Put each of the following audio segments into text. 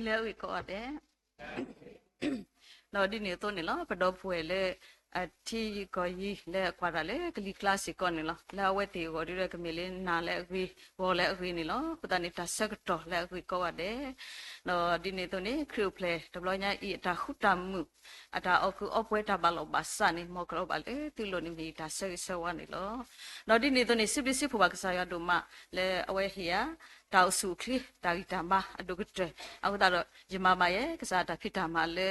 le wi ko de no di ne to ne lo pa do phwe le a thi ko yi le kwa da le kli class ko ne lo la we ti ko di re ka me le na le agri bo le agri ne lo pa ta ne ta sak to le agri ko wa de no di ne to ne crew play to lo nya I ta khu ta mu ata o ku o pwe ta ba lo ba sa ni mo ko ba le ti lo ni mi ta sak sa wa ne lo no di ne to ne si si phu ba ka sa ya do ma le awe hi ya ta su kli ta gi ta ma ado ku tre a ku ta ro yima ma ye ka sa ta phit ta ma le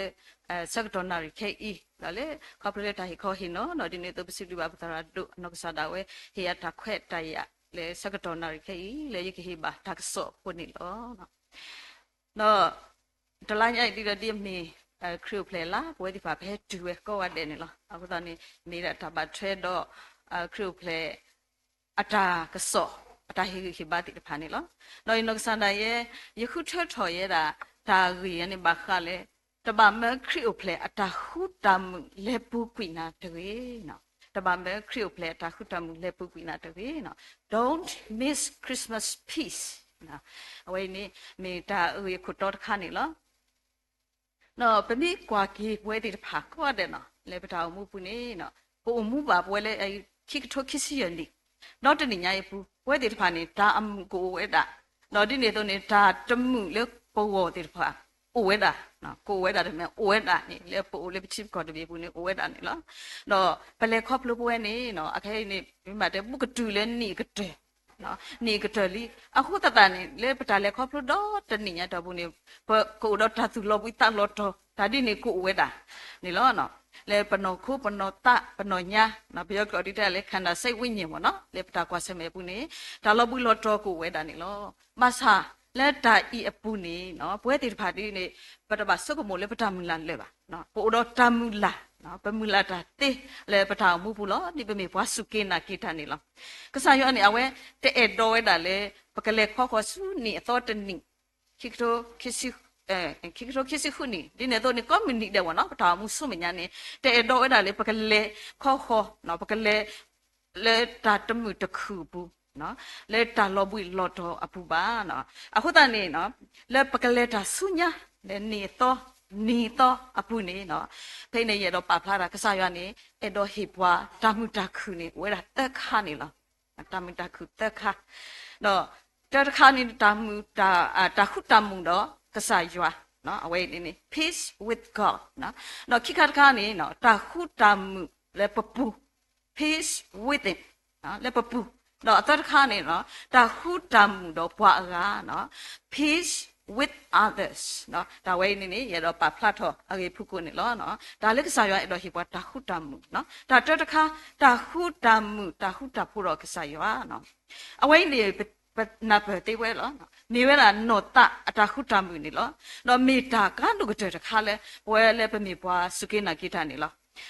sak to na ri ke I da le corporate ta hi ko hi no di ne to si ba ba ta ra do no ka sa da we hi ya ta khwe ta ya le sak to na ri ke I le yi ki hi ba ta ka so ko ni lo noတလိုင်းအဲ့ဒီတော့ဒီမီခရူပလေလာဘွေဒီဖာဖဲတူဝဲကောရတယ်နော်အခုတော့နေနေတာတပတ်ထွဲတော့ခရူပလေအတာကစောအတာဟိခိဘာတိတဖာနေလောနော်နော်စန္ဒရဲ့ယခုထွတ်ထော်ရဲ့ဒါရီရနေဘာခါလေတဘာမခရူပလေအတာခုတမ်လေပူကွိနာတေနော်တဘာမခရူပလေအတာခုတမ်လေပူကွိနာတေနော် don't miss Christmas peace နော်အဝိနေမေတာရီခုတော့ခါနေလောno pemi kwa ki pwe ti pha ko de no le pata mu pu ni no po mu ba pwe le ai ki tho ki si yen ni no de ni nya ye pu pwe ti pha ni da am ko we da no di ne to ni da tamu le po wo ti pha o we da no ko we da de me o we da ni le po le chi ko de pu ni o we da ni lo no pa le khop lu pwe ni no a khai ni mi ma de pu ka tu le ni ka de no ni ka de li a khu ta ni le pata le khop lu do de ni nya do pu ni ko do ta tu lo wi ta lo to ta di ni ku we da ni lo no le pano khu pano ta pano nya no pyo ko di ta le khanda sai wi nyin mo no le pata kwa se me pu ni ta lo pu lo to ku we da ni lo ma sa le ta I a pu ni no pwe ti pha di ni pata ba so ko mo le pata mu la le ba no po do ta mu la no pa mu la ta te le pata mu pu lo ni pe me bwa su ke na ki ta ni lo ka sa yo ani awe te e do we da le pa ka le kho kho su ni a to ta ni ki to ki si kikiro kisi khuni dine to ni community de wona ta mu su menya ni te do eda le pakale kho kho no pakale le ta tamu ta khu bu no le ta lo bui lo to apu ba no akhu ta ni no le pakale ta sunya le ni to apu ni no phai ne ye do pa phla ra ka sa ya ni e do hi bwa ta mu ta khu ni we ra ta kha ni la ta mu ta khu ta kha no ta kha ni ta mu ta khu ta mu do ka sa ywa no away ni peace with God no kikar ka ni no ta khu ta mu le papu peace with it no le papu no atar kha ni no ta khu ta mu do bwa ga no peace with others no ta way ni ye do pa plat tho age phu ko ni lo no da le ka sa ywa do hi bwa ta khu ta mu no ta ta kha ta khu ta mu ta khu ta phu ro ka sa ywa no away ni na pe te we lo ni we la no ta ata khu ta mu ni lo no me ta ka lu ka te kha le we le pe me bwa su ke na ki ta ni lo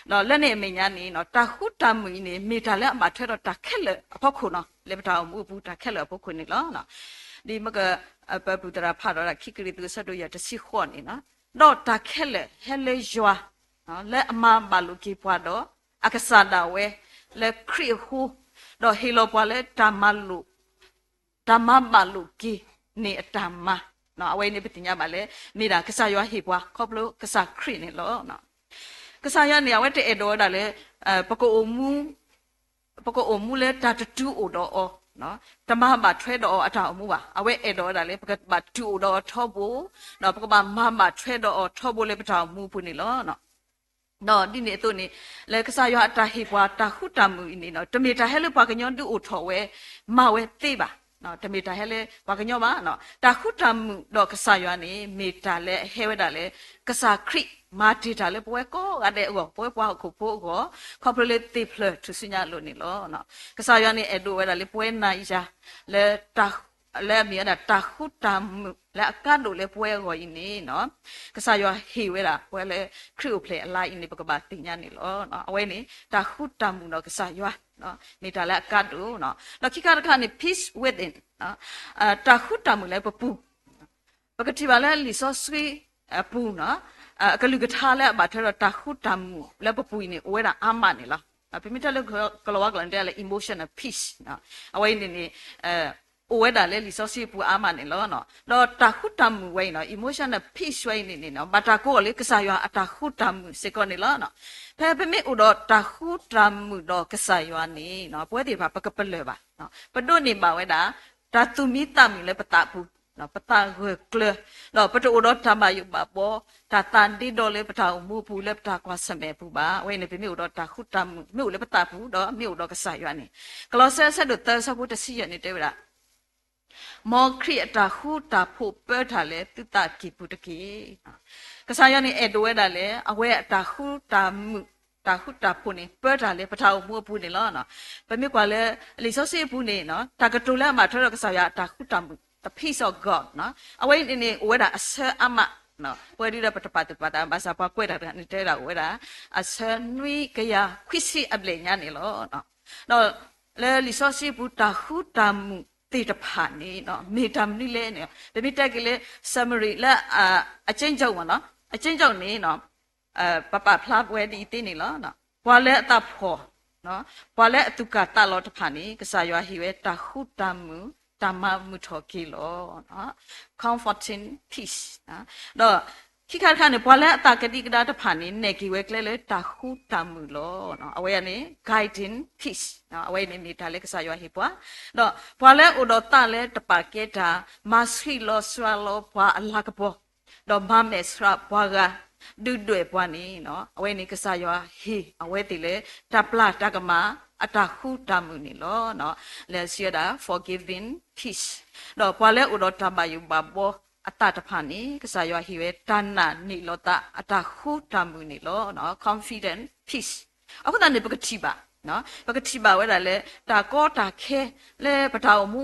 no le ne me nya ni no ta khu ta mu ni me ta le ma thwe do ta khet le a phok khu no le pa ta mu bu ta khet le a phok khu ni lo no di ma ka pa bu ta pha do la ki kri tu sa do ya ta si kho ni no no ta khet le he le ywa no le ama ba lu ki bwa do akasa da we le kri hu do he lo bwa le ta ma lu Dhamma maluki ni dhamma no away ni bitinya bale mira kasa yo hi bwa khoplo kasa khri ni lo no kasa ya ni awe te edo da le pako omu le ta tu o do o no dhamma ba thwe do o ata omu ba awe edo da le paka ba tu o do thobo no paka ba ma thwe do o thobo le pata omu pu ni lo no no di ne to ni le kasa yo ata hi bwa ta hu ta mu ni no tme ta he le ba kanyon du o tho we ma we te ba no tme ta hele wa kanyo ba no ta khu ta mu do kasa ywa ni me ta le he we da le kasa kri ma ti ta le pwe ko ga de go pwe pwa ko po go cooperative plus tu sinya lo ni lo no kasa ywa ni edo we da le pwe na ya le ta le mi da ta khu ta mu le aka do le pwe go ni no kasa ywa he we da pwe le kri o play alai ni ba ba ti nya ni lo no awe ni ta khu ta mu no kasa ywa no mi ta la ka do no no ki ka ni peace within no ta khu ta mu le pu ba ka ti ba le li so sui pu no ka lu ka tha le ba tho ta khu ta mu le pu ni we da ama ni la ပြမိတက်လို့ကလောကလန်တဲ့လေ emotional peace နော်အဝိနေနေ ဝဲတာလေလီစောစီပူအာမနေလောနော်တော့တခုတမှုဝဲနော် emotional peace ဝဲနေနော်ဘာတာကိုလေကစားရအတခုတမှုစေကောနေလောနော်ဖဲပမေဥတော့တခုတမှုတော့ကစားရနေနော်ပွဲတွေပါပကပလဲပါနော်ပဒုနေပါဝဲတာဒါသူမိတမီလေပတဘူးနော်ပတာရကလနော်ပတူတော့တမယုပါဘောဒါတန်ဒီတော့လေပတာမှုဘူးလေပတာကွာစမဲဘူးပါဝဲနေပမေဥတော့တခုတမှုမြို့လေပတာဘူးတော့မြို့တော့ကစားရနေကလောဆဲဆက်တို့တဲဆဖို့တစီရနေတယ်ဗျာမောခရီအတာခုတာဖို့ပဲထားလဲတုတကိပုတကိကစားရနေအဲ့တော့ဒါလဲအဝဲအတာခုတာမှုတာခုတာဖို့နေပဲထားလဲပထောင်မှုဘူးနေလောနော်ဘယ်မြကွာလဲအလီစောစေဘူးနေနော်တာကတူလဲမှာထော်တော့ကစားရအတာခုတာမှု the peace of god နော်အဝဲနေဝဲတာအဆအမနော်ဝဲဒီရပတပတ်ပတ်တာဘာသာပွားကွဲတာနေတဲ့တာဝဲတာအဆနွိကရခွိစီအပလေညာနေလောနော်တော့လဲလီစောစေဘူးတာခုတာမှုတေတဖာနေနော်မေတ္တာမနိလဲနေဗမိတက်ကလေး summary လက်အချင်းချုပ်မနော်အချင်းချုပ်နေနော်ပပဖလားပွဲဒီတင်းနေလောနော်ဘွာလဲအတဖော်နော်ဘွာလဲအတုကတလောတဖာနေကစားရွာဟိဝဲတခုတမှုတမမှုထော်ကီလောနော် comforting peace နော်ခိခါခါနေဘွာလဲအတကတိကတာတဖာနေနေကီဝဲကလဲလေတခုတမှုလောနော်အဝဲကနေ guiding peace နော်အဝဲနေမိတာလေကစားရွာဟိပွားတော့ဘွာလဲဥတော်တလဲတပါကေတာမဆီလောဆွာလောဘွာအလာကဘောတော့မမဲစရာဘွာကဒုတွေဘွာနေနော်အဝဲနေကစားရွာဟိအဝဲတိလေတပလာတကမာအတခုတမှုနေလောနော်လဲစီရတာ forgiving peace တော့ဘွာလဲဥတော်တမယူပါဘောအတတဖာနေကစားရွာဟိဝဲတဏနေလောတအတခုတမှုနေလောနော် confident peace အခုတည်းပကတိပါနော်ပကတိပါဝဲတာလေတာကောတာခဲလေပထောင်မှု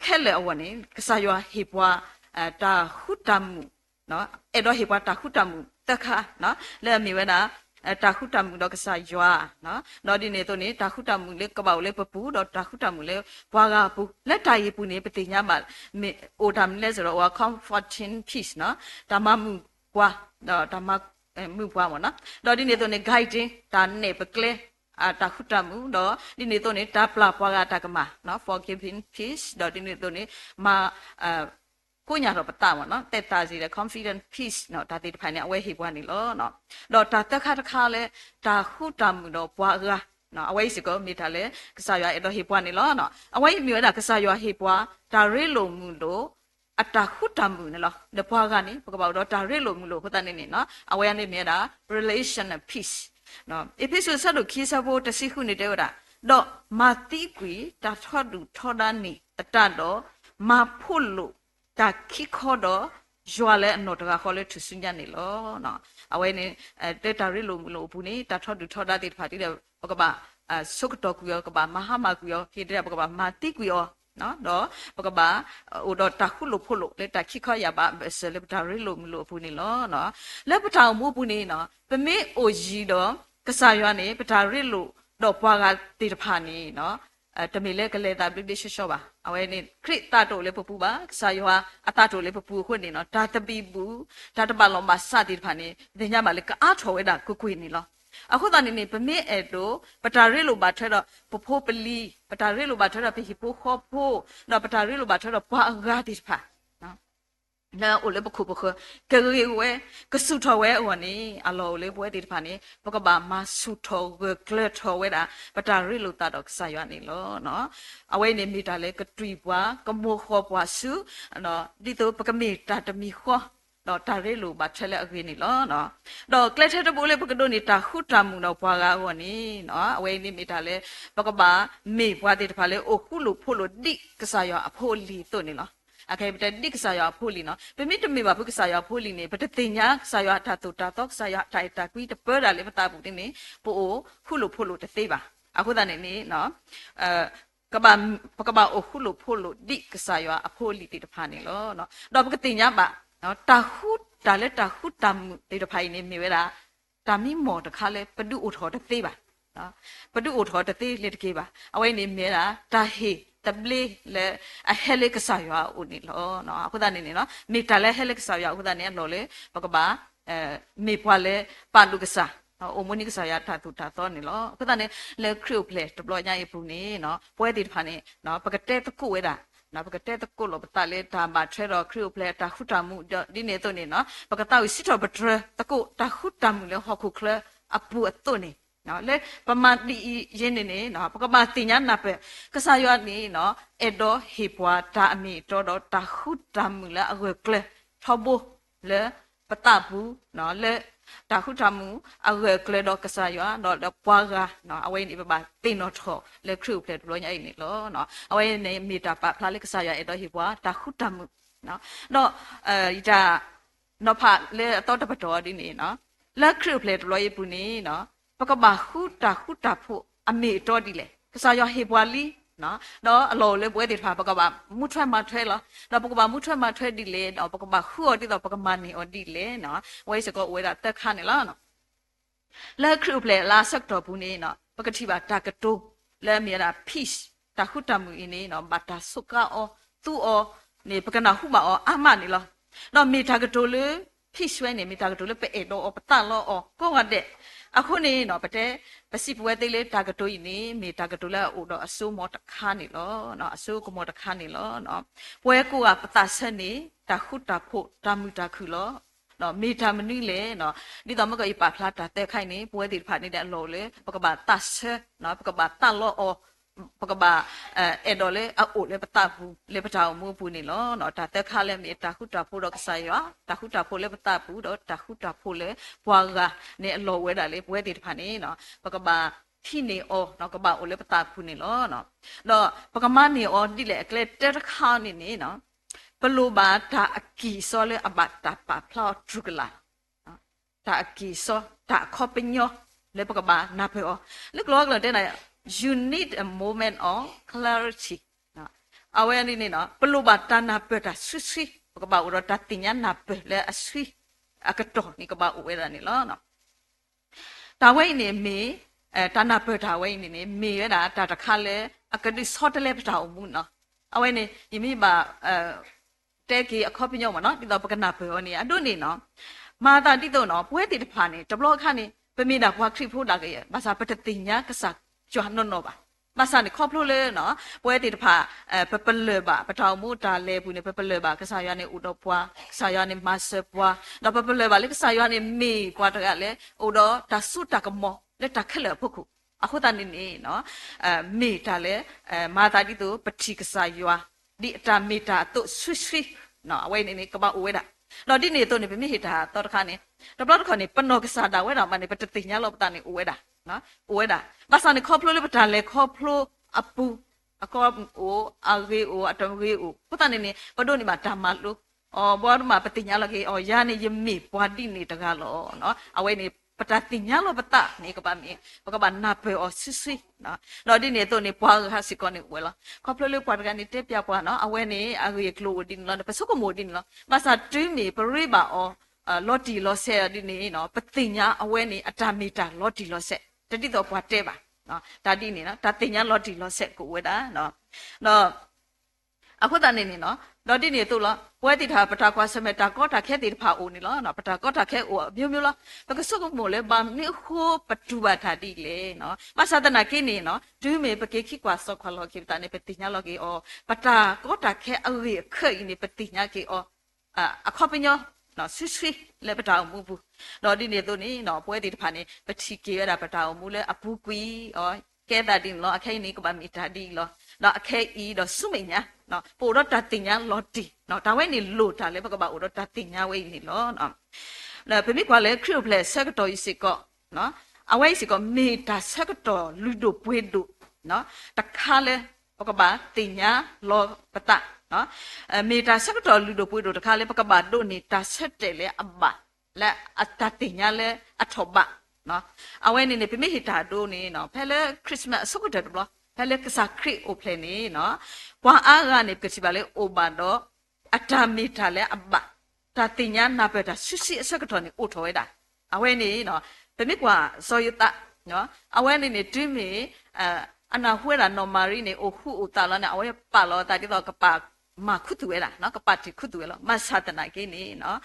ခဲလေအဝနေကစားရွာဟိပွားတာခုတမှုနော်အဲ့တော့ဟိပွားတာခုတမှုတခါနော်လဲမိဝဲတာတာခုတမှုတော့ကစားရွာနော်တော့ဒီနေတော့နေတာခုတမှုလေကပောက်လေပပူတော့တာခုတမှုလေဘွားကပူလက်တိုင်ပူနေပတိညာမှာအိုတမ်လဲဆိုတော့ comforting peace နော်ဓမ္မမှုဘွားတော့ဓမ္မမှုဘွားမနော်တော့ဒီနေတော့ guiding ဒါနေပကလေတာခုတမှုတော့ဒီနေတော့နေတာပလာပွားကတာကမနော် forgiving peace တော့ဒီနေတော့နေမကိုညာတော့ပတာပေါ့နော်တက်တာစီတဲ့ confident peace နော်ဒါတိတဖိုင်နေအဝဲဟိပွားနေလို့နော်တော့တာတက်ခါတခါလဲဒါခုတမှုတော့ဘွားကနော်အဝဲစီကောမိတာလဲကစားရွာအဲ့တော့ဟိပွားနေလို့နော်အဝဲမျိုးတာကစားရွာဟိပွားဒါရဲလုံမှုတော့အတာခုတမှုနော်ဒီဘွားကနေပကပောက်တော့ဒါရဲလုံမှုလို့ဟိုတနေနေနော်အဝဲကနေမြဲတာ relation and peace နော် episode ဆက်လို့ခီးစားဖို့တစီခုနေတဲ့ဟုတ်တာတော့မာတိကွေတာထော့တူထော်ဒန်နေတတတော့မာဖို့လို့တာခိခေါ်တော့ရွာလဲအနော်တကခေါ်လဲသူစညနေလောနော်အဝဲနေတက်တာရီလိုမလို့ဘူးနေတာထော့တူထော်တာတိဖာတိတဲ့ဘကပါဆုကတော်ကူရောကပါမဟာမကူရောခေတဲ့ဘကပါမာတိကူရောနော်တော့ဘကပါဟိုတော့တခုလို့ဖို့လို့လက်တခိခေါ်ရပါဆယ်လက်တာရီလိုမလို့ဘူးနေလောနော်လက်ပထောင်မှုဘူးနေနော်ပမေအိုကြီးတော့ကစားရွာနေပတာရီလို့တော့ဘွားကတိတဖာနေနော်တမီလဲကလေးတာပြပြရှော့ပါအဝဲနေခရစ်တာတိုလေပပူပါစာရွာအတာတိုလေပပူခွနေနော်ဒါတပီဘူးဒါတပါလုံးမှာစတိတဖာနေတင်ညမှာလေကအားထော်ဝဲတာကွနေလောအခုတနေနေဗမေအဲ့တို့ပတာရီလိုပါထဲတော့ပဖိုးပလီပတာရီလိုပါထဲတော့ပဟိပိုခေါ်ဖို့တော့ပတာရီလိုပါထဲတော့ဘွားငါတိတဖာနော် အိုလေပခုပခကရေဝဲကဆုထော်ဝဲဝနီအလောလေပွဲတိတဖာနေပကဘာမဆုထော်ကလထော်ဝဲတာပတာရီလိုတာတော့ဆာရွာနေလောနော်အဝဲနေမိတာလေကတွီပွားကမိုခေါ်ပွားစုနော်ဒီတော့ပကမေတာတမီခေါ်တော့တာရီလိုပါထဲလေအကွေးနေလောနော်တော့ကလက်ထဲတပိုးလေပကဒိုနေတာခုတမှုတော့ဘွားကားဝနီနော်အဝဲနေမိတာလေပကဘာမေဘွားတိတဖာလေအိုခုလိုဖို့လို့တိကဆာရွာအဖို့လီတို့နေလောokay but dik saya pholi no pemi temi ba buk saya pholi ne but tinya saya tha tu ta tok saya thai ta kwi de per da le mata bu tin ne po khulu pholo de te ba akhu da ne ni no ka ba o khulu pholo dik saya a pholi ti de pha ne lo no do buk tinya ba no ta hu da le ta hu tam ti de phai ne mi we da ta mi mo de kha le padu o tho de te ba no padu o tho de te le de ke ba awai ne me da ta heတပလေးလေအဟဲလေးကစားရွာဦးနေလောနော်အခုတည်းနေနော်မိတလည်းဟဲလေးကစားရွာအခုတည်းနေလောလေဘကပါမေပွားလေပါလူကစား โอโมนิกษายาถาตุถาตอนนี่เนาะก็ตอนนี้เลคริวเพลตบลอยายปูนี่เนาะป่วยติดพันนี่เนาะปกติตะกุเวดาเนาะปกติตะกุโลปตาเลตาบาเทรอคริวเพลตาขุตามุดิเนตัวนี่เนาะปกติวิสิตบตรตะกุตาขุตามุเลฮอคุเคลอปูอตัวนี่เนาะเลประมาณดีเย็นนี่เนาะปกมาติญานาเปกษายอนี่เนาะเอโดฮิปัวตามีโตโดตาขุตามุเลอเวเคลทอบูเลปตาบูเนาะเลตาขุตามุอเวเคลดอกษายอเนาะดปวากาเนาะเอาไว้นี่บาตินอทอเลคริวเพลตบลอยายนี่เนาะเอาไว้ในมีตาปะพลาเลกษายอเอโดฮิปัวตาขุตามุเนาะอีจาเนาะพะเลตอตะปะตอดินี่เนาะและคริวเพลตบลอยปูนี่เนาะปกบาขุตาผู้อเมตอดิเลกษายอฮิปัวลีเนาะอโลเลบวยติดพาปกบามุทรมาเทลเนาะปกบามุทรมาเทดิเลเนาะปกบาขัวติดต่อปกมานี่อดิเลเนาะไว้สก็อวยดาตะคันนี่ล่ะเนาะและคริวเพลลาสักตอปูนี่เนาะปกติบาตากะตุและมีราพีชตาขุตามุอินี่เนาะบาตาสุกาอตูอนี่ปกนาหุมาออามานี่ล่ะเนาะมีตากะตุเลพีชไว้นี่มีตากะตุเลเปเอโดอปตาลอก็ว่าเดအခုနေနော်ပတဲ့ပစီပွဲသေးလေးတာကတိုးနေမိတာကတိုးလာအိုတော့အစိုးမောတခါနေလောနော်အစိုးကမောတခါနေလောနော်ပွဲကူကပတဆက်နေတာခုတာဖို့တာမူတာခုလောနော်မိတာမနီလေနော်ဒီတော့မကအိပါဖလာတာတဲ့ခိုင်နေပွဲတိဖာနေတဲ့အလောလေပကဘာတဆက်နော်ပကဘာတလောပကဘာအဲဒေါ်လေအိုလေပတာဘူးလေပတာမူပူနေလောနော်တာတဲ့ခါလေမိတာခုတာဖို့တော့ကစားရတာခုတာဖို့လေပတာဘူးတော့တာခုတာဖို့လေဘွာကနေအလောဝဲတာလေပွဲတိဖာနေနော်ပကဘာที่นี่อ๋อเนาะก็บ่าโอเลปตาพูนี่ล้อเนาะเนาะปกมานี่อ๋อดิแหละเกลเตรคานี่เนาะปลูบาตาอกีซอเลอบาตาปาพลอทรุกลาตาอกีซอตาคอปิญญอเลปกบานาเพอลึกลอกเลยได้ไหน you need a moment of clarity เนาะเอาไว้นี่เนาะปลูบาตานาเปตาสุปกบาอุรตาติญญานาเปเลอสุอากะตอนี่ก็บาอุเวดานี่ล้อเนาะตาไว้นี่มีตานาเปิดทาวไว้นี่มีเวลาตาตะคาเลอะกะดิซอตเลปตาอุมุเนาะเอาไว้นี่ยิมีบาเตกีอะคอปิญญอมเนาะติตอปกนาเปอนี่อะดุนี่เนาะมาตาติโตเนาะပွဲတိတဖာนี่ตบลอคะนี่ปะมีดาควาคริพูดาเกยภาษาปะติญญากะสะจวนนอๆบาภาษานี่ครอบพลุเลเนาะပွဲတိတဖာปะปะเลบาปะตาอุมุตาเลปุนี่ปะปะเลบากะสายานี่อุดอปวากะสายานี่มาเสปวาดอปะปะเลบาเลกะสายานี่มีปวาตะกะเลอุดอตาสุตะกะมอလက်တခက်လဖခုအခုတန်နေနော်မေတာလေမာတာဒီတို့ပတိကစားယွာဒီအတာမေတာတို့ဆွဆွနော်အဝိနေကဘာအဝဲတာနော်ဒီနေတို့နေပြမိဟိတာတော့တခါနေတပလတ်ခါနေပနောကစားတာဝဲတာမနေပတတိညာလောပတာနေအဝဲတာနော်အဝဲတာဘာသာနေခေါပလိုလေပတာလေခေါပလိုအပူအကောအိုအဂေအိုအတမဂေအိုပတာနေဘဒိုနေမှာဓမ္မလို့ဘောရမှာပတိညာလောကေယာနေယမိပွားတိနေတကားလောနော်အဝဲနေปตาติญาโลปตานี่ก็บามีปกบานาเปอซิเนาะเนาะดิเนี่ยตัวนี่ปวาฮะสิกอนี่เวลาคอพลเลยปวากันนี่เตปยาปวาเนาะอเวนี่อเรกโลดินเนาะปะสุกโมดินเนาะมาซาตรีมีปริบาลอตีลอเซดินี่เนาะปติญาอเวนี่อตามีตาลอตีลอเซตติตัวปวาเตบาเนาะตาดินี่เนาะตาติญาลอตีลอเซกูเวดาเนาะအခုတန်နေနော်တော့ဒီနေတို့လားပွဲတိထားပတာကွာစမတာကောတာခဲတိဖာအိုနေလားနော်ပတာကောတာခဲအိုမျိုးမျိုးလားဘကဆုကမို့လဲဘာနိခိုပတူဘာတာဒီလေနော်မဆဒနာကိနေနော်ဒူးမေပကေခိကွာဆောခွာလောကိတာနေပတိညာလောကိအောပတာကောတာခဲအဝေခိနေပတိညာကိအောအခောပညောနော်ဆွလဲပတာမူဘူးတော့ဒီနေတို့နေနော်ပွဲတိတဖာနေပတိကေရတာပတာမူလဲအပူကွီအောကဲတာဒီလောအခဲနေကဘာမီတာဒီလောနော်အခဲဤတော့စုမိညာနော်ပိုတော့တတင်ညာလော်တီနော်ဒါဝဲနေလို့တာလေဘကဘာတော့တတင်ညာဝဲနေလောနော်လဲပြမိကွာလေခရူပလက်ဆက်တော်ဤစစ်ကောနော်အဝဲစစ်ကောမေတာဆက်တော်လူတို့ပွေးတို့နော်တခါလေဘကဘာတင်ညာလောပတနော်မေတာဆက်တော်လူတို့ပွေးတို့တခါလေဘကဘာတို့နေတာဆက်တယ်လေအဘလဲအတတင်ညာလေအထောဘနော်အဝဲနေပြမိဟိတာတို့နေနော်ဖဲလေခရစ်စမတ်ဆုကတဲ့ဘလားဖဲလေကစားခရစ်အိုပလနေနော်ဘွာအားကနေကတိပါလေအိုဘာတော့အတာမီတာလေအဘတာတင်ညာနာပတာဆွစီအစကတော်နေအိုထော်ရတာအဝဲနေနော်ပြမိကွာစောယတနော်အဝဲနေတွင်းမီအနာဝဲတာနော်မာရီနေအိုခုအိုတာလာနေအဝဲပါလောတာတိတော့ကပါมาคุตุเวล่ะเนาะกะปะติคุตุเวล่ะมาสาตนากินี่เนาะ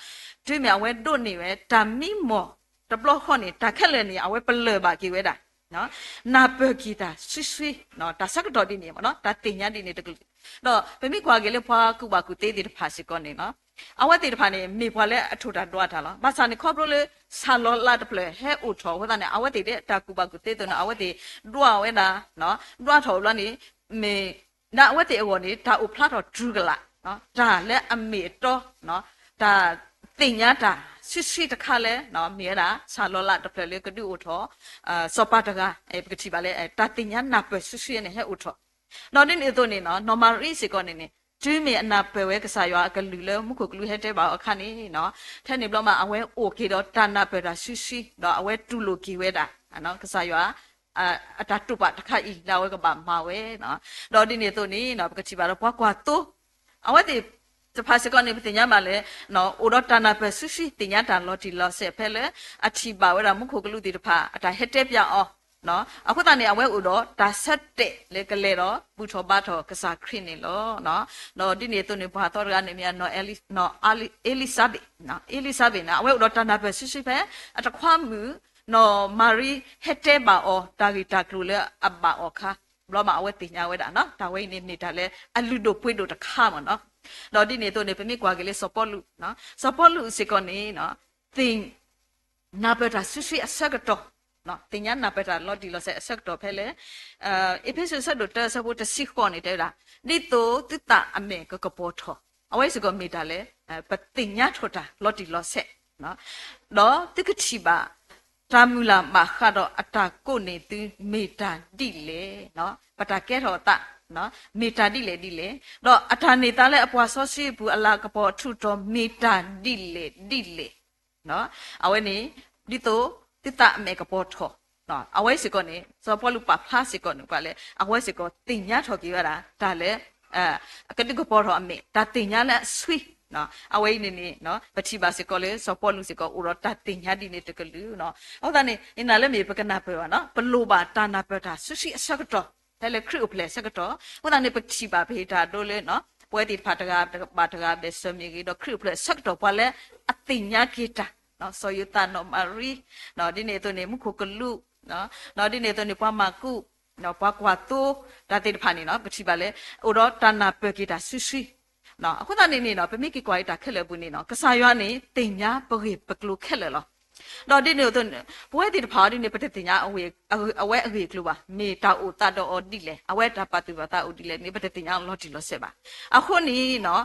တွင်းမြဝဲတို့နေပဲဓာမိမောဓ တဘလခွန်နေတာခက်လေနေအဝဲပလေပါကြီးဝဲတာနော်နာပကီတာဆွေနော်ဒါစကတော်ဒီနေမနော်ဒါတင်ညာဒီနေတကူတော့ပမိခွာကလေးဖွာကုပါကုတေးတေဖာစီကောနေနော်အဝဲတေတဖာနေမိဖွာလဲအထုတာတွားထားလားမဆာနေခေါပလို့လေဆာလောလာတပလေဟဲဥထောဝဒနေအဝဲတေတာကုပါကုတေးတော့အဝဲတေတွားဝဲတာနော်တွားထော်လာနေမေနာအဝဲတေအဝနေတာဥဖလာတော့ဒူးကလာနော်ဒါလဲအမေတော့နော်ဒါတင်ညာတာဆွေတခါလဲနော်မြေတာဆာလောလာတပလေကဒူဥထောစောပါတကပကတိပါလဲတာတင်ညာနာပဆွေနေဟဲဥထောနော်ဒီနေတော့နေနော် normal risk ကောနေနေကျွေးမေအနာပယ်ဝဲကစားရွာကလူလဲမှုခုကလူဟဲတဲ့ပါအခါနေနော်ထဲနေဘလို့မအဝဲအိုကေတော့တာနာပယ်တာရှိနော်အဝဲတူလိုကီဝဲတာနော်ကစားရွာအတတုပတခါဤလာဝဲကပါမာဝဲနော်တော့ဒီနေတော့နေနော်ပကတိပါတော့ဘွားကွာတော့အဝဲဒီတဖာစကနေပတင်ညာမလဲနော်အိုတော့တာနာပယ်ရှိတင်ညာတာလော်တီလော်ဆက်ဖဲလဲအချီပါဝဲတာမှုခုကလူဒီတဖာအတဟဲတဲ့ပြအောင်နော်အခုတန်နေအဝဲဥတော့ဒါဆက်တဲ့လေကလေးတော့ဘူထောပါထောကစားခရင်းနေလို့နော်ဒီနေသူနေဘာတော်ကနေမြန်နော်အဲလီဆာဘက်နော်အဲလီဆာဘက်နော်အဝဲဥတော့တနာပဲရှိပဲအတခွာမှုနော်မာရီဟက်တဲပါအော်တာဂီတာကလူလေအဘအော်ခါဘလောမအဝဲတင်ညာဝဲတာနော်ဒါဝဲနေနေတာလေအလူတို့ပွေးတို့တခါမနော်တော့ဒီနေသူနေပြမိကွာကလေးစပေါ်လူနော်စပေါ်လူစကနေနော်တင်နာပတာဆွအဆက်ကတော့နော်တင်ညာနာပတာလော်ဒီလော်ဆက်အဆက်တော့ဖဲလေအဖေဆက်တော့တဆဖို့တစီခေါ်နေတဲ့လားဒီတော့တတအမေကပေါ်ထောအဝဲစကမိတာလေပတင်ညာထောတာလော်ဒီလော်ဆက်နော်တော့တကတိပါတာမူလာမခါတော့အတာကိုနေသူမေတာတိလေနော်ပတာကဲတော်တာနော်မေတာတိလေတော့အထာနေတာလဲအပွားဆောရှိဘူးအလာကပေါ်ထုတော်မေတာတိလေနော်အဝဲနေဒီတော့တတအမေကပေါ်ထောနော်အဝဲစကနေစောပေါ်လူပါဖားစကနေပါလေအဝဲစကတင်ညာထော်ကြီးရတာဒါလေကတိကပေါ်ထော်အမေဒါတင်ညာလဲဆွေးနော်အဝဲနေနေနော်ပတိပါစကလေစောပေါ်လူစကဥရတာတင်ညာဒီနေတကလူနော်ဟုတ်တယ်နေအင်းနာလဲမြေပကနာပဲနော်ဘလိုပါတာနာပတာဆွရှိအစကတော့ဒါလေခရုပလေစကတော့ဟုတ်တယ်နေပတိပါဖေးတာတို့လေနော်ပွဲတိဖတ်တကားပါတကားပဲစမြေကြီးတော့ခရုပလေစကတော့ပါလေအတင်ညာကေတာနော်ဆိုယူတာနော်မာရီနော်ဒီနေတော့နေမှုခုကလူနော်ဒီနေတော့နေပွားမကုနော်ပွားကွာတိုးဒါတိဖာနေနော်ပတိပါလေဥတော့တနာပကေတာဆွနော်အခုတနေနော်ပမိကိကွာတာခက်လဲဘူးနေနော်ကစားရွာနေတင်ညာပကေပကလူခက်လဲလောတော့ဒီနေတော့ဘွဲတိတဖာဒီနေပတိတင်ညာအဝဲကလူပါမေတာအိုတာတော့ဒီလေအဝဲတာပါတူပါတာအိုဒီလေနေပတိတင်ညာလော်ဒီလော်ဆက်ပါအခုနေနော်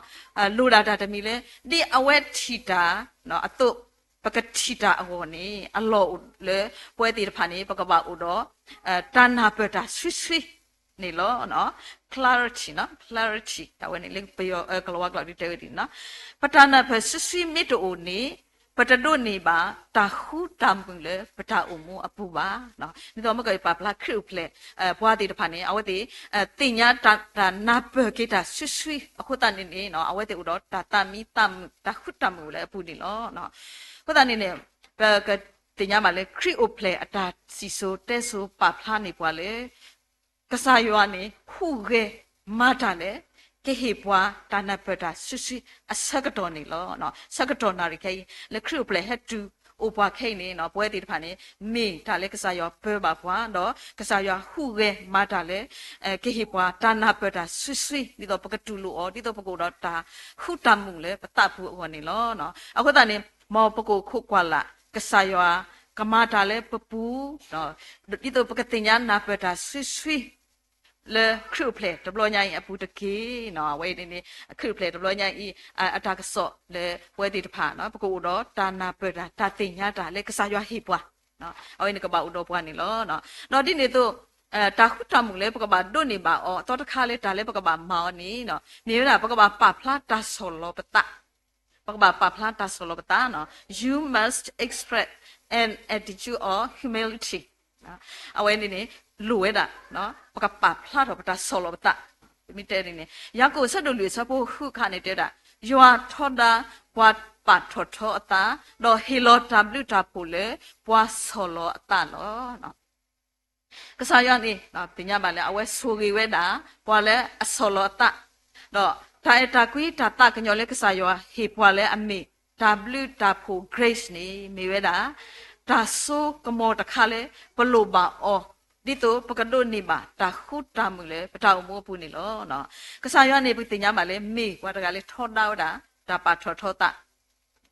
လိုတာတမီလေဒီအဝဲထီတာနော်အတုပကတိတာအဝနေအလောလေပွဲတိတဖာနေပကပါဥတော့တဏ္ဍပတာဆွေနေလို့နော် clarity နော် clarity ဒါဝင်လေပြောကလောကလောဒီတဲဒီနော်ပတနာဖဆွေမီတိုနေပတတို့နေပါတာခုတမ်ပလေပတာအမှုအပူပါနော်ဒီတော့မကပါပလာခရုဖလေဘွားတိတဖာနေအဝဲတိတင်ညာတာနာပကေတာဆွေအခုတနေနေနော်အဝဲတိဥတော့တာမီတမ်တာခုတမ်မူလေအပူနေလို့နော်ခုတနေနေကတင်ညာမလေခရုဖလေအတာစီဆိုတဲဆိုပါဖလာနေပွားလေကစားရွာနေခုရဲမာတာလေကေဟေပွားတာနာပတာဆွအစကတော်နေလို့နော်စကတော်နာရီခဲလေခရုပလေဟက်တူအိုပွားခဲနေနော်ပွဲတိတဖာနေမေဒါလေကစားရွာပဲပါပွားနော်ကစားရွာခုရဲမာတာလေကေဟေပွားတာနာပတာဆွဒီတော့ပကတူလို့အော်ဒီတော့ပကိုတော့တာခုတမှုလေပတဘူးဟောနေလို့နော်အခုတနေမောပကိုခုကွာလာကစားရွာကမာတာလေပပူနော်ဒီတော့ပကတင်ညာနာပတာဆွလေခရုပလေတဘလညာအပူတကေနော်ဝဲနေနေခရုပလေတဘလညာအတာကဆော့လေဝဲတိတဖာနော်ပကိုတော့တာနာပတာတာတင်ညာတာလေကစားရွာဟိပွားနော်အဝဲနေကပါဥတော့ပွားနေလောနော်ဒီနေတော့တာခုတမှုလေပကပါဒုနေပါအောတော့တခါလေတာလေပကပါမောင်းနေနော်နေရတာပကပါပဖလာတာဆောလောပတာပကပါပဖလာတာဆောလောပတာနော် you must express an attitude of humility အဝဲနေနေလူဝဲတာနော်ပကပါဖလာတော့ပတာဆောလောပတာမိတဲနေရကိုဆက်တို့လူစဖို့ခုခနေတဲ့တာယွာထောတာဘွာပတ်ထောအတာတော့ဟီလိုတဘလူတာပူလေဘွာဆောလောအတာနော်ကစားရနေနော်တင်ညပါလေအဝဲဆူကြီးဝဲတာဘွာလေအဆောလောအတာတော့တာတာကွီတာတာကညောလေကစားရဟေဘွာလေအမေ W တာဖို့ grace နေမိဝဲတာ တာဆိုကမောတခါလေဘလို့ပါအောဒီတော့ပကဒိုနေပါတာခုတာမှုလေပတောင်မိုးပူနေလောနော်ကစားရနေပြီတင်냐မှာလေမေကွာတကလေထောတာဒါပါထောတာ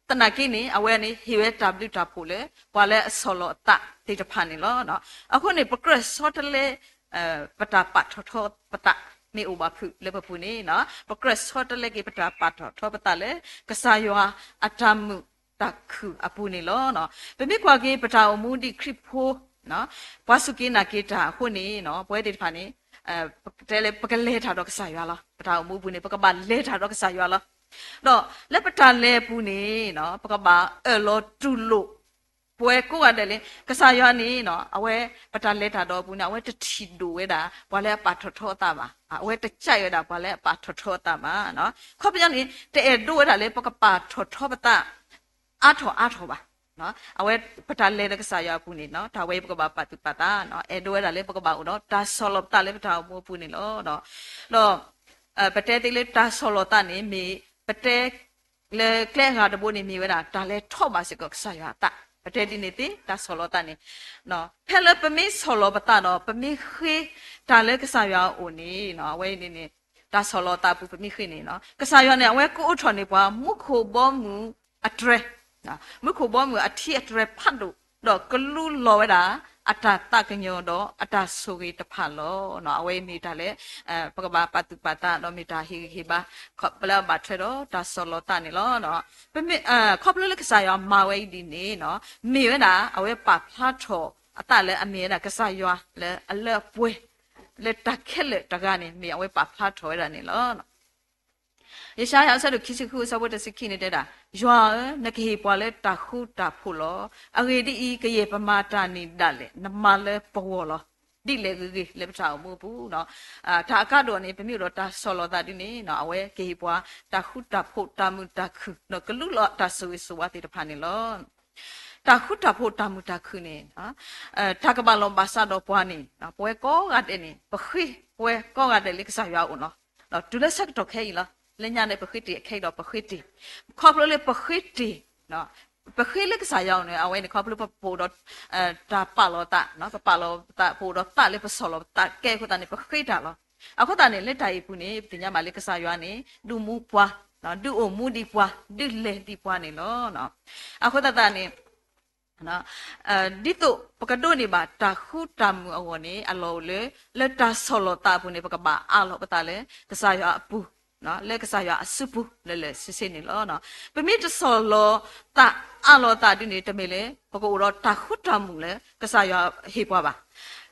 တနကိနေအဝဲနေဟီဝဲ w တာဖို့လေပွာလဲအစောလောတတိတဖာနေလောနော်အခုနေ progress ဆော့တလေပတာပတ်ထောပတာမေဥပါဖုလေပပူနေနော် progress ဆော့တလေကေပတာပတ်ထောပတာလေကစားရအတမှုတခုအပူနေလောနော်ပမိကွာကေပတာအမှုဒီခရစ်ဖိုနော်ဘွာစုကိနာကေတာခုနေနော်ပွဲတေတဖာနေတဲလေပကလေထားတော့ကစားရလားပတာအမှုပူနေပကပါလေထားတော့ကစားရလားတော့လက်ပတာလဲပူနေနော်ပကပါလောတူလို့ပွဲကိုရတယ်လေကစားရနေနော်အဝဲပတာလဲထားတော့ပူနေအဝဲတတီဒူဝဲတာဘာလဲပါထောတာပါအဝဲတကြိုက်ရတာဘာလဲပါထောတာပါနော်ခေါပကြနေတဲ့ဒူဝဲတာလေပကပါထောပတာအားထောပါနော်အဝဲပတာလဲကစားရပူနေနော်ဒါဝဲပကပါပတ်တူပတာနော်အဲဒူဝဲတာလေပကပါဦးနော်ဒါဆောလပတာလေပတာမိုးပူနေလို့နော်တော့ပတဲတိလေဒါဆောလတာနေမေပတဲလေကလဲငါတဘိုးနေမြေဝဲတာဒါလဲထော့ပါစကောကစားရတာပတဲဒီနေတိဒါဆောလတာနေနော်ဖဲလပမေဆောလပတာနော်ပမေခေဒါလဲကစားရဦးနေနော်ဝဲနေနေဒါဆောလတာပူပမေခေနေနော်ကစားရနေအဝဲကိုအထော်နေပွားမုခိုဘောမူအဒရက်မုခိုဘောမူအထီအဒရက်ဖတ်လို့တော့ကလူလောဝဲတာအတာတကညောတော့အတာဆိုကြီးတဖတ်လောနော်အဝဲမိတာလေပကဘာပတုပတာတော့မိတာဟီဘာခေါပလာဘတ်ထဲတော့ဒါဆောလောတာနေလောနော်ပမေခေါပလလကစားရမာဝဲဒီနေနော်မိဝဲတာအဝဲပါဖတ်ထောအတာလေအမေတာကစားရလေအလက်ပွဲလေတခဲလေတကနေမိအဝဲပါဖတ်ထောရနေလောနော်ယေရှာယအဆက်တို့ခိစခုစဝတ်တစခိနေတဲ့တာရွာနကေပွာလဲတခုတဖို့လောအဂေဒီဤကရေပမာတာနေတာလေနမလဲပေါ်လောဒီလေကြီးလေပချောင်းမဘူးနော်ဒါအကတော့နေပမြို့တော့တာဆောလောတာဒီနေနော်အဝဲကေပွာတခုတဖို့တမှုတခုနော်ကလူလောတဆူဆူဝတိတဖာနေလောတခုတဖို့တမှုတခုနေနော်တကဘာလောဘာစာတော့ပွားနေနော်ပွဲကောကတဲ့နေပခိပွဲကောကတဲ့လေကစားရအောင်နော်နော်ဒူလက်ဆက်တော့ခဲလားလညာနဲ့ပခိတိခိုက်တော့ပခိတိခေါပလို့လေပခိတိနော်ပခိလေကစားရအောင်နေအဝဲနေခေါပလို့ပို့တော့ဒါပါလောတာနော်ပါလောတာပို့တော့တာလေပစောလောတာကဲခုတန်နေပခိတာလောအခုတန်နေလက်တိုင်ပူနေတင်ညမှာလေကစားရနေဒူမူပွားနော်ဒူအမူဒီပွားဒူလေဒီပွားနေလောနော်အခုတန်နေနော်ဒီတော့ပကဒိုနေပါတာခုတမှုအဝနေအလောလေလက်တာဆောလောတာပူနေပကပါအလောပတာလေကစားရအပူနော်လက်ကစားရအစုပူလဲစစ်စစ်နေလောနော်ပမိတဆောလောတာအလောတာဒီနေတမေလေပကောတော့တာခုတမှုလေကစားရဟေပွားပါ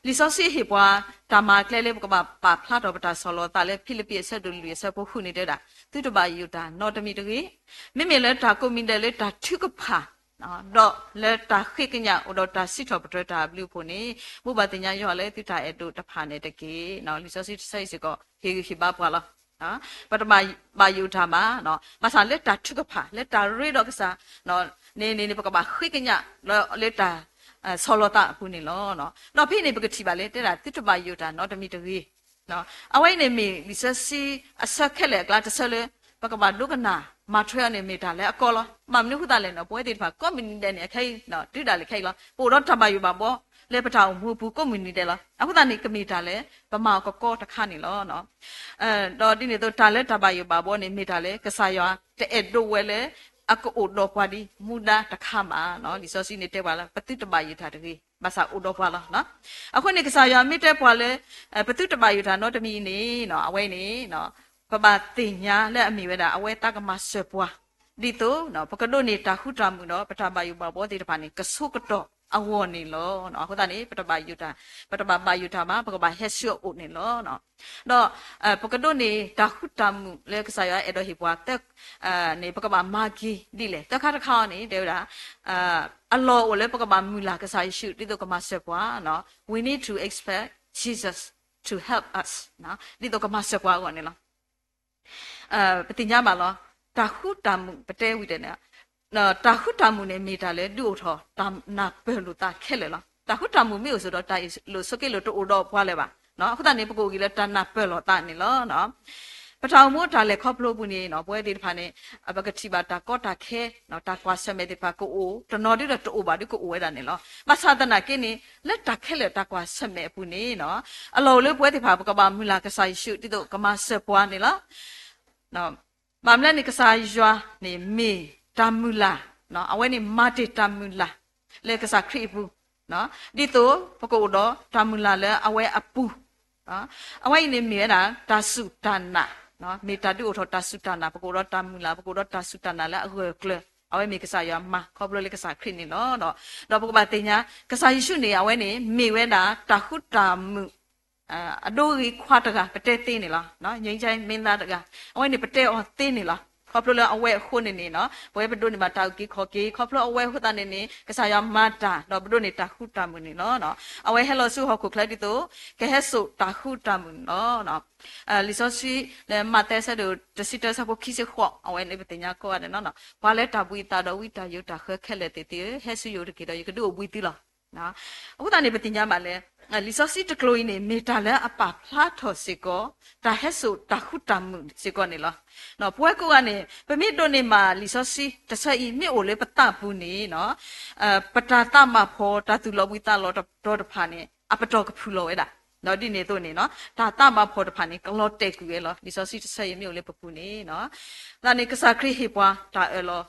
လီဆောစီဟေပွားတာမာကလဲလေပကပါဖလာတော့ပတာဆောလောတာလေဖိလိပစ်ဆက်ဒူလူဆက်ဖို့ခုနေတဲ့တာသူတပါယူတာနော်တမီတကြီးမိမိလဲတာကိုမင်တယ်လေတာထုကဖာနော်တော့လက်တာခိကညာတော့တာစစ်တော်ပထတာဘလူဖို့နေမူပါတင်ညာရောလဲသူတာအဲ့တို့တဖာနေတကြီးနော်လီဆောစီစိတ်စကောဟေဟိပါပွားလားနော်ပထမဘာယူထားမှာနော်မဆာလက်တာထုကဖာလက်တာရေတော့ကစားနော်နေပကပါခိကညာလက်တာဆောလတာခုနေလောနော်ဖိနေပကတိပါလေတဲ့တာတစ်တပါယူတာနော်တမီတကြီးနော်အဝိုင်းနေမီလီဆစီအဆက်ခက်လေကလာတဆလေပကပါဒုကနာမထွေးနေမိတာလေအကောလောမမနုခုတာလေနော်ပွဲတေဖာကွန်မြူနီတဲ့နေခိုင်နော်တိတာလေခိုင်လောပိုတော့တပါယူပါဘောလေပထောင်မူဘူးကွန်မြူနီတဲ့လားအခုတန်နေကမီတာလေဗမာကောတခါနေလောနော်တော့ဒီနေတော့တာလေတပါယူပါဘောနေမိတာလေကစားရတဲ့ဒိုဝဲလေအကိုတော့ပွားဒီမူဒါတခါမှာနော်ဒီစောစီနေတဲ့ပါလားပတိတပါယူထားတကြီးမဆာဥတော့ပွားလားနော်အခုနေကစားရမိတဲ့ပွားလေပတိတပါယူထားနော်တမီနေနော်အဝဲနေနော်ပပတင်ညာလက်အမိဝဲတာအဝဲတကမဆွပွားဒီတော့နော်ပကဒိုနေတာခုတာမှုနော်ပထမယူပါဘောဒီတပါနေကဆုကတော့အဝေါ်နေလောနော်ဟုတ်တာနေပထမယူတာပါယူတာမှာပကပါဟက်ဆွအိုနေလောနော်တော့ပကဒိုနေတာခုတာမှုလဲကစားရအဲ့တော့ဟိပွားတက်နေပကပါမာဂီဒီလေတခါတခါနေတဲ့တာအလောကိုလဲပကပါမူလာကစားရှုဒီတော့ကမဆွပွားနော် we need to expect Jesus to help us နော်ဒီတော့ကမဆွပွားကောနေလောပတိညာမှာလောတာခုတာမှုပတဲဝိတဲ့နေနော်တာခုတာမှုနဲ့မိတာလေတူထောတာနာပဲလို့တာခက်လေလားတာခုတာမှုမိလို့ဆိုတော့တာလို့စကေလို့တူတော့ဖွာလဲပါနော်အခုတနေ့ပကိုကြီးလဲတာနာပဲလို့တာနေလောနော် ပထောင်မို့ဒါလေခေါပလို့ဘူးနေနော်ပွဲဒီတဖာနေအပကတိပါတာကောတာခဲနော်တာကွာဆမဲဒီပါကိုအိုတနော်ဒီတော့အိုပါဒီကိုအိုဝဲတာနေလောမဆာတနာကိနေလက်တာခဲလက်တာကွာဆမဲဘူးနေနော်အလောလေးပွဲဒီဖာကဘာမူလာကဆိုင်ရှုတိတော့ကမဆပွားနေလားနော်မမလက်နေကစားရွာနေမေတာမူလာနော်အဝဲနေမာတီတာမူလာလေကစားခရီဘူးနော်ဒီတော့ပကိုတော့တာမူလာလေအဝဲအပူနော်အဝဲနေမြေတာတာစုတနာနော်မေတာတူထောတာစုတနာပကိုတော့တာမူလာပကိုတော့တာစုတနာလေအဝဲကလအဝဲမေကစားရွာမှာခေါပလို့လေကစားခရီနေနော်တော့ပကိုပါတင်ညာကစားရှုနေအဝဲနေမေဝဲတာတာခုတာမူအဒိုကြီးခွာတကပတဲသေးနေလားနော်ငိမ့်ချိုင်းမင်းသားတကအဝဲနေပတဲအောင်သေးနေလားခေါပလို့အဝဲခုနေနေနော်ဘွဲပဒိုနေမှာတောက်ကြီးခေါ်ကြီးခေါပလို့အဝဲဟွတ်တာနေနေကစားရမတာတော့ပဒိုနေတာခုတာမနေနော်အဝဲဟဲလိုဆူဟောက်ခုခလိုက်ဒီတော့ကဲဟဲဆိုတာခုတာမနော်လီဆိုစီလေမတဲဆဒိုတစီတဆပ်ခိစခေါအဝဲနေပတင်ညာခေါ်ရတယ်နော်ဘာလဲတာပွီတာတော့ဝီတာယုတာခက်ခဲလက်တေတေဟဲဆူယုတကေတော့ယကဒိုဝီတီလားနော်အခုတန်နေပတင်ညာမှာလဲလီဆိုစီတကလိုင်းနေမေတာလဲအပဖလာထော်စီကောတာဟဲဆိုတာခုတာမှုစီကောနေလားနော်ပွဲကူကနေပမိတို့နေမှာလီဆိုစီတဆအီမြစ်အိုလေးပတဘူးနေနော်ပတာတမဖောတာသူလောဝိတလောတော့တဖာနေအပတော်ကဖူလောဝဲတာနော်ဒီနေတို့နေနော်ဒါတမဖောတဖာနေကလော့တက်ကူရဲ့လောလီဆိုစီတဆအီမြစ်အိုလေးပပူနေနော်ဒါနေကစားခရီဟေပွားဒါအဲလော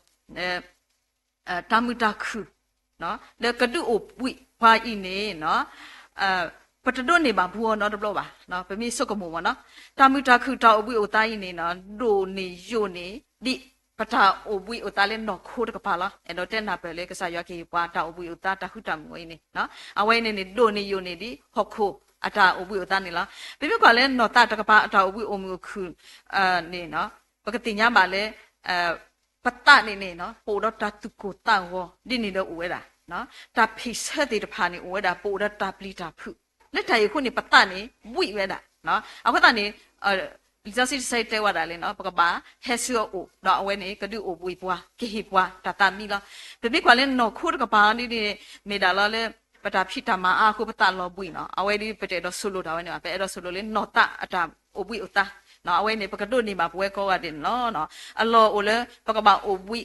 တာမူတာခုနော်လေကဒူအိုပွိဖွာဤနေနော်ပတဒိုနေပါဘူးနော်တဘလို့ပါနော်ပမိစုကမှုပေါ့နော်တာမူတာခုတာအပွိအိုတိုင်းနေနော်ဒိုနေယိုနေဒီပတာအပွိအိုတာလဲနော်ခိုးတကပါလားအဲ့တော့တဲ့နာပဲလေကစားရကေပွားတာအပွိအိုတာတခုတမွေးနေနော်အဝဲနေနေဒိုနေယိုနေဒီဟော့ခိုးအတာအပွိအိုတာနေလားပြပြကလည်းနော်တာတကပါအတာအပွိအိုမျိုးခုနေနော်ပကတိညာမှာလဲပတနေနေနော်ပိုတော့တာသူကိုတောက်ဟောဒီနေတော့ဝဲတာနော်တာဖိဆက်တဲ့တဖာနေဝဲတာပိုတော့တာပလီတာဖုလက်ထိုင်ခုနေပတနေဝိဝဲတာနော်အခုတနေလီဇာစီစိုက်တဲဝတာလေနော်ပကပါဟက်ဆီယိုအိုတော့အဝဲနေကဒူအိုပွေပွားကေဟီပွားတာတာမီလားပြပြကလည်းနော်ခုတကပါနေနေမေဒါလာလေပတာဖိတမအခုပတလောပွေနော်အဝဲဒီပတဲတော့ဆူလို့တာဝဲနေပါပဲအဲ့တော့ဆူလို့လေနော်တာအတာအိုပွေအိုတာနော်အဝဲနေပကဒုနေမှာပွဲကောရတယ်နော်အလောအိုလေပကပါအိုပွေ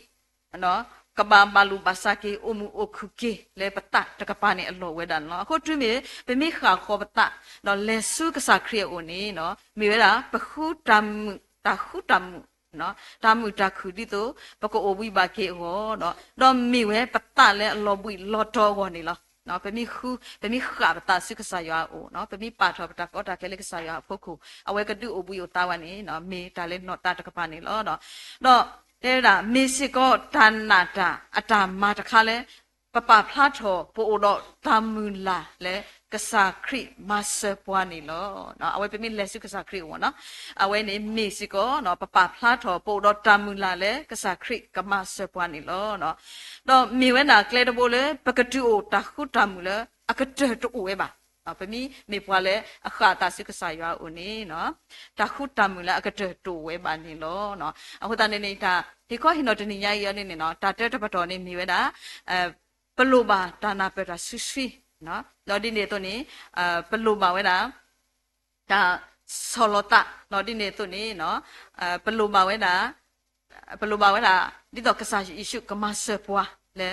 နော်ကဘာမလူဘာစာကေအမှုအခုကေလေပတတကပါနေအလောဝဲတာနော်အခုတွမေပမိခါခေါ်ပတနော်လေစုကစားခရီအိုနေနော်မိဝဲတာပခုတမ်တာခုတမ်နော်တာမူတာခုဒီတော့ပကောအိုဝိဘာကေဟောနော်တော့မိဝဲပတလေအလောပွေလောတော်ဟောနေလားနော်ပမိခါပတစုကစားရအိုနော်ပမိပါထောပတကောတာကလေးကစားရဖို့ခုအဝဲကဒူအိုပွေအိုတာဝနေနော်မေတာလေနော်တာတကပါနေလောနော်တော့တဲ့ဒါမေစီကောဒါနာတာအတာမာတခါလဲပပဖလာထောပို့တော့တာမူလာလဲကစားခရီမဆပွားနေလောနော်အဝဲပြမိလက်စုကစားခရီဝနော်အဝဲနေမေစီကောနော်ပပဖလာထောပို့တော့တာမူလာလဲကစားခရီကမဆပွားနေလောနော်တော့မြေဝဲနာကလဲတပိုးလဲပကတူတာခုတာမူလဲအကတဲတူဝဲပါပမီမေပွားလဲအခါတာစုကစားရဦးနေနော်တခုတမူလာအကတဲတူဝဲပါနေလောနော်အခုတနေနေတာဒီခေါဟိနောတနေရရနေနော်တာတဲတပတော်နေမိဝဲတာပလိုပါတာနာပတာဆူဆွီနော်လော်ဒီနေတော့နေပလိုပါဝဲတာဒါဆောလတာလော်ဒီနေတော့နေနော်ပလိုပါဝဲတာဒီတော့ကစားရှိရှုကမဆပွားလေ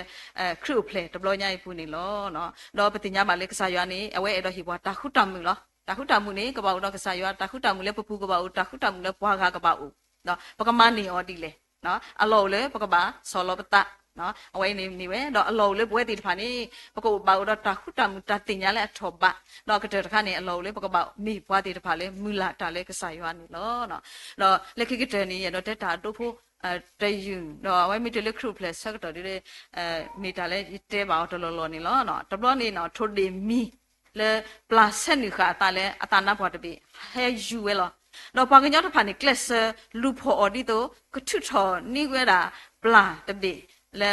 ခရုဖလေတဘလညာပူနေလောနော်တော့ပတိညာမှာလေကစားရွာနေအဝဲအဲ့တော့ဟိဘွားတာခုတမှုလောတာခုတမှုနေကပောက်တော့ကစားရွာတာခုတမှုလေပပူကပောက်တာခုတမှုလေပွားကားကပောက်နော်ပကမနေဩဒီလေနော်အလောလေပကပါဆောလောပတနော်အဝဲနေဝဲတော့အလောလေဘွဲတီတဖာနေပကုပောက်တော့တာခုတမှုတာတင်ညာလေအထောပတော့ကတဲ့တခါနေအလောလေပကပောက်မိဘွားတီတဖာလေမူလာတာလေကစားရွာနေလောနော်တော့လက်ခိကတဲ့နေရတော့တက်တာတို့ဖို့တဲယူတော့ဝိုင်းမီတလခရုပလက်ဆက်တော့ဒီမီတာလဲတဲပါတော့လောနေလောနော်တဘလနေနော်ထိုဒီမီလေပလဆန်နီခါတာလဲအတနာပေါ်တပြီဟဲယူဝဲလောတော့ပါကညောတဖာနေကလစ်လူဖို့အော်ဒီတော့ကထုထောနီဝဲတာပလာတပြီလေ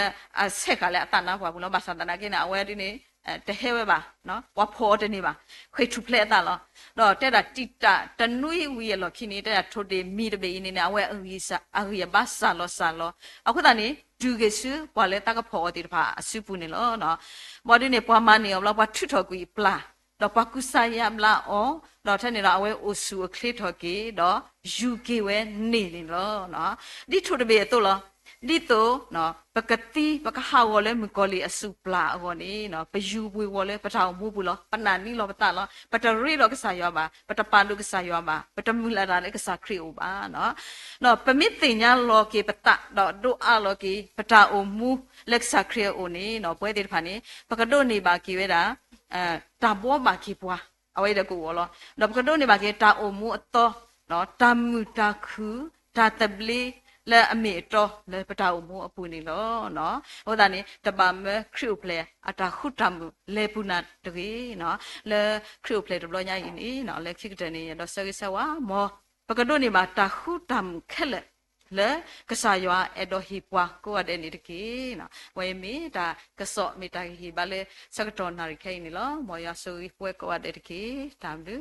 ဆက်ကလည်းအတနာပေါ်ဘူးလို့မဆန္ဒနာကိနာအဝဲဒီနေတဟဲဝဲပါနော်ဝါဖောတနေပါခွေထုဖလက်တာလောတော့တဲ့တာတိတာတနွေဝီရလောခိနေတဲ့ထိုဒီမီတပေနေနေအဝဲအဝီစာအဝီဘာဆာလောအခုတနေဒူကေဆူဘာလဲတကဖောဒီတဖာအစုပူနေလောနော်မော်ဒီနေပွားမနေအောင်လောက်ပွားထုထော်ကွီပလာ တော့ပကုဆိုင်ယမလာအောတော့ထနေတော့အဝဲအိုဆူအခလစ်ထော်ကေတော့ UK ဝဲနေနေလို့နော်ဒီထိုတပေတော့လားဒီတော့နော်ပကတိပကဟာဝလဲမကောလီအစုပလာအောနေနော်ပယူပွေဝလဲပထောင်မှုဘူးလောပနာနီလောပတလောပတရီလောကစားရောပါပတပန်လုကစားရောပါပတမူလာလည်းကစားခရီအိုပါနော်ပမစ်တင်ညာလောကေပတတော့ဒိုအလောကေပတာအိုမူလက်စားခရီအိုနေနော်ပွဲတဲ့ဖာနေပကဒိုနေပါကေဝဲတာတာဘောပါကေပွားအဝဲတကူဝလောနော်ပကဒိုနေပါကေတာအိုမူအတော်နော်တာမူတာခူတာတဘလီလဲအမေတော့လဲပတာအမှုအပူနေလို့နော်ဟိုဒါနေတပါမခရုပလေအတာခုတမ်လဲပူနာတကြီးနော်လဲခရုပလေတဘလညာရင်နော်လဲခိကတနေတော့ဆကိဆဝါမောပကဒိုနေမှာတာခုတမ်ခက်လက်လဲကစားရွာအဒိုဟီပွားကိုရတဲ့နေတကြီးနော်ဝဲမီဒါကစော့မီတာဟီဘာလဲစကတော်နာရိခိုင်နေလို့မောရဆူပွဲကိုရတဲ့တကြီးတမ်လူ